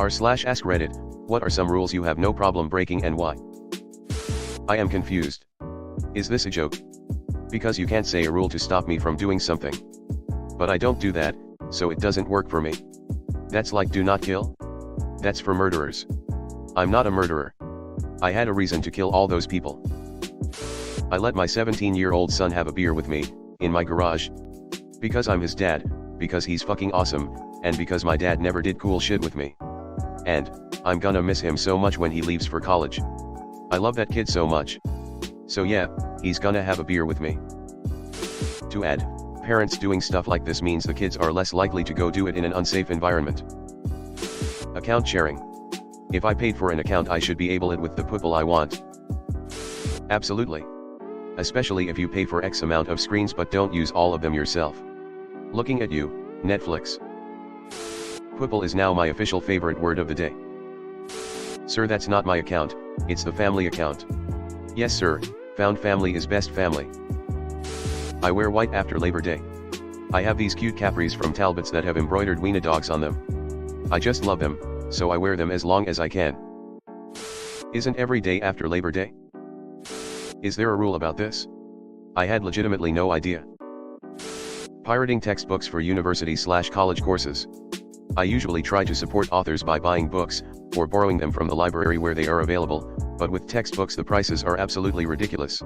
r/AskReddit, what are some rules you have no problem breaking and why? I am confused. Is this a joke? Because you can't say a rule to stop me from doing something. But I don't do that, so it doesn't work for me. That's like do not kill? That's for murderers. I'm not a murderer. I had a reason to kill all those people. I let my 17-year-old son have a beer with me, in my garage. Because I'm his dad, because he's fucking awesome, and because my dad never did cool shit with me. And, I'm gonna miss him so much when he leaves for college. I love that kid so much. So yeah, he's gonna have a beer with me. To add, parents doing stuff like this means the kids are less likely to go do it in an unsafe environment. Account sharing. If I paid for an account I should be able it with the people I want. Absolutely. Especially if you pay for X amount of screens but don't use all of them yourself. Looking at you, Netflix. Quibble is now my official favorite word of the day. Sir, that's not my account, it's the family account. Yes sir, found family is best family. I wear white after Labor Day. I have these cute capris from Talbots that have embroidered wiener dogs on them. I just love them, so I wear them as long as I can. Isn't every day after Labor Day? Is there a rule about this? I had legitimately no idea. Pirating textbooks for university/college courses. I usually try to support authors by buying books, or borrowing them from the library where they are available, but with textbooks the prices are absolutely ridiculous.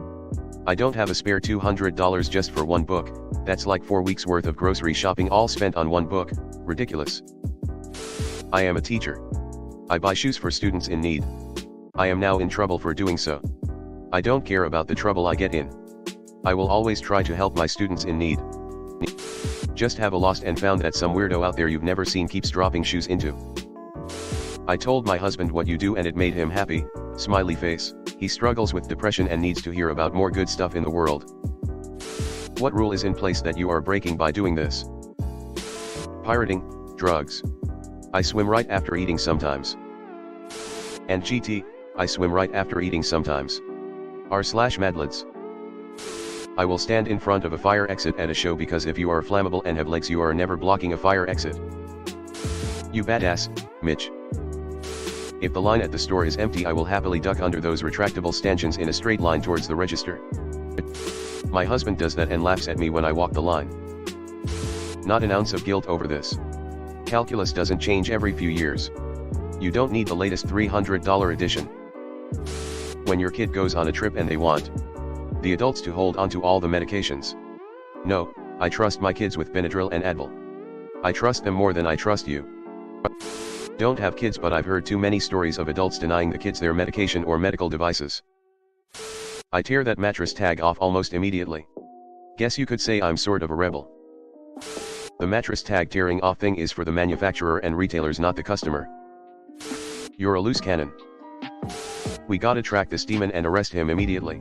I don't have a spare $200 just for one book, that's like 4 weeks worth of grocery shopping all spent on one book, ridiculous. I am a teacher. I buy shoes for students in need. I am now in trouble for doing so. I don't care about the trouble I get in. I will always try to help my students in need. Just have a lost and found that some weirdo out there you've never seen keeps dropping shoes into. I told my husband what you do and it made him happy, smiley face. He struggles with depression and needs to hear about more good stuff in the world. What rule is in place that you are breaking by doing this? Pirating, drugs. I swim right after eating sometimes. And GT, I swim right after eating sometimes. r/Madlids. I will stand in front of a fire exit at a show because if you are flammable and have legs you are never blocking a fire exit. You badass, Mitch. If the line at the store is empty I will happily duck under those retractable stanchions in a straight line towards the register. My husband does that and laughs at me when I walk the line. Not an ounce of guilt over this. Calculus doesn't change every few years. You don't need the latest $300 edition. When your kid goes on a trip and they want the adults to hold onto all the medications. No, I trust my kids with Benadryl and Advil. I trust them more than I trust you. Don't have kids but I've heard too many stories of adults denying the kids their medication or medical devices. I tear that mattress tag off almost immediately. Guess you could say I'm sort of a rebel. The mattress tag tearing off thing is for the manufacturer and retailers, not the customer. You're a loose cannon. We gotta track this demon and arrest him immediately.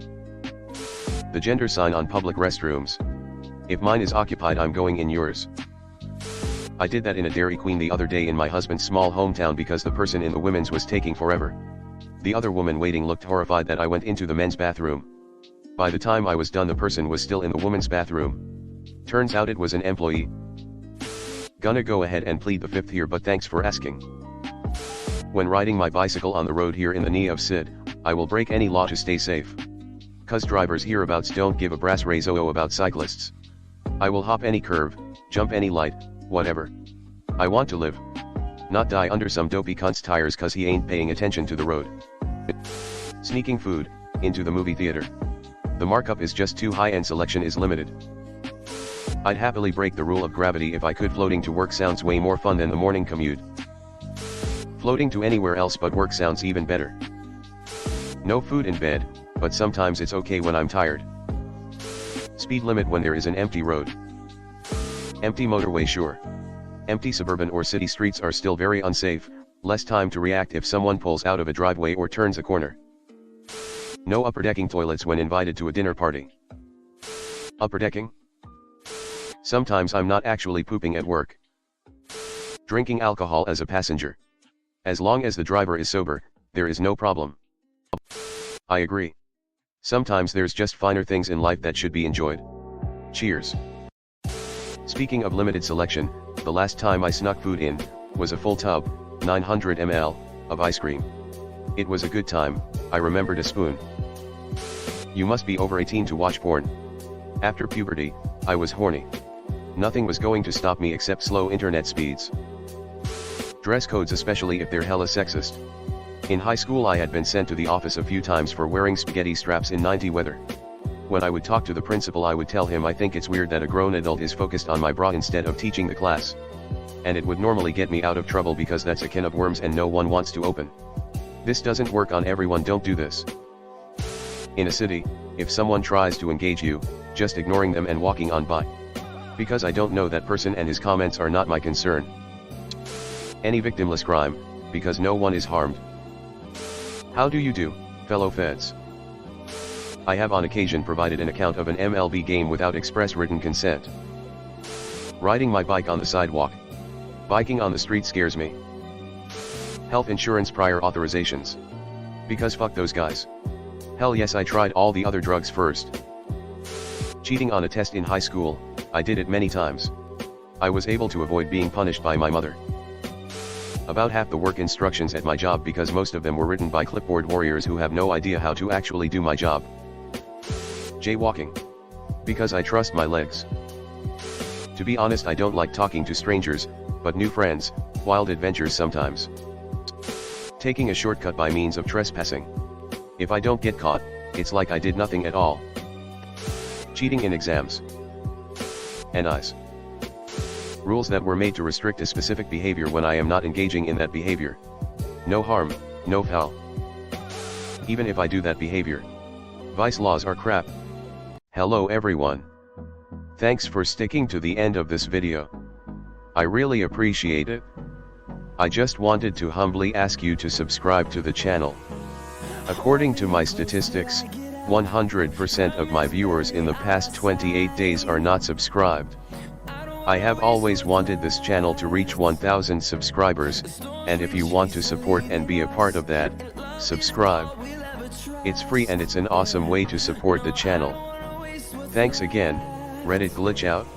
The gender sign on public restrooms. If mine is occupied I'm going in yours. I did that in a Dairy Queen the other day in my husband's small hometown because the person in the women's was taking forever. The other woman waiting looked horrified that I went into the men's bathroom. By the time I was done the person was still in the woman's bathroom. Turns out it was an employee. Gonna go ahead and plead the fifth here but thanks for asking. When riding my bicycle on the road here in the knee of Sid, I will break any law to stay safe. Cause drivers hereabouts don't give a brass razoo about cyclists. I will hop any curve, jump any light, whatever. I want to live. Not die under some dopey cunt's tires cause he ain't paying attention to the road. Sneaking food into the movie theater. The markup is just too high and selection is limited. I'd happily break the rule of gravity if I could. Floating to work sounds way more fun than the morning commute. Floating to anywhere else but work sounds even better. No food in bed, but sometimes it's okay when I'm tired. Speed limit when there is an empty road. Empty motorway sure. Empty suburban or city streets are still very unsafe, less time to react if someone pulls out of a driveway or turns a corner. No upperdecking toilets when invited to a dinner party. Upperdecking? Sometimes I'm not actually pooping at work. Drinking alcohol as a passenger. As long as the driver is sober, there is no problem. I agree. Sometimes there's just finer things in life that should be enjoyed. Cheers. Speaking of limited selection, the last time I snuck food in, was a full tub. 900 ml, of ice cream. It was a good time, I remembered a spoon. You must be over 18 to watch porn. After puberty, I was horny. Nothing was going to stop me except slow internet speeds. Dress codes, especially if they're hella sexist. In high school I had been sent to the office a few times for wearing spaghetti straps in 90 weather. When I would talk to the principal I would tell him I think it's weird that a grown adult is focused on my bra instead of teaching the class. And it would normally get me out of trouble because that's a can of worms and no one wants to open. This doesn't work on everyone, don't do this. In a city, if someone tries to engage you, just ignoring them and walking on by. Because I don't know that person and his comments are not my concern. Any victimless crime, because no one is harmed. How do you do, fellow feds? I have on occasion provided an account of an MLB game without express written consent. Riding my bike on the sidewalk. Biking on the street scares me. Health insurance prior authorizations. Because fuck those guys. Hell yes, I tried all the other drugs first. Cheating on a test in high school, I did it many times. I was able to avoid being punished by my mother. About half the work instructions at my job because most of them were written by clipboard warriors who have no idea how to actually do my job. Jaywalking. Because I trust my legs. To be honest, I don't like talking to strangers, but new friends, wild adventures sometimes. Taking a shortcut by means of trespassing. If I don't get caught, it's like I did nothing at all. Cheating in exams. NIs. Rules that were made to restrict a specific behavior when I am not engaging in that behavior. No harm, no foul. Even if I do that behavior. Vice laws are crap. Hello everyone. Thanks for sticking to the end of this video. I really appreciate it. I just wanted to humbly ask you to subscribe to the channel. According to my statistics, 100% of my viewers in the past 28 days are not subscribed. I have always wanted this channel to reach 1000 subscribers, and if you want to support and be a part of that, subscribe. It's free and it's an awesome way to support the channel. Thanks again, Reddit glitch out.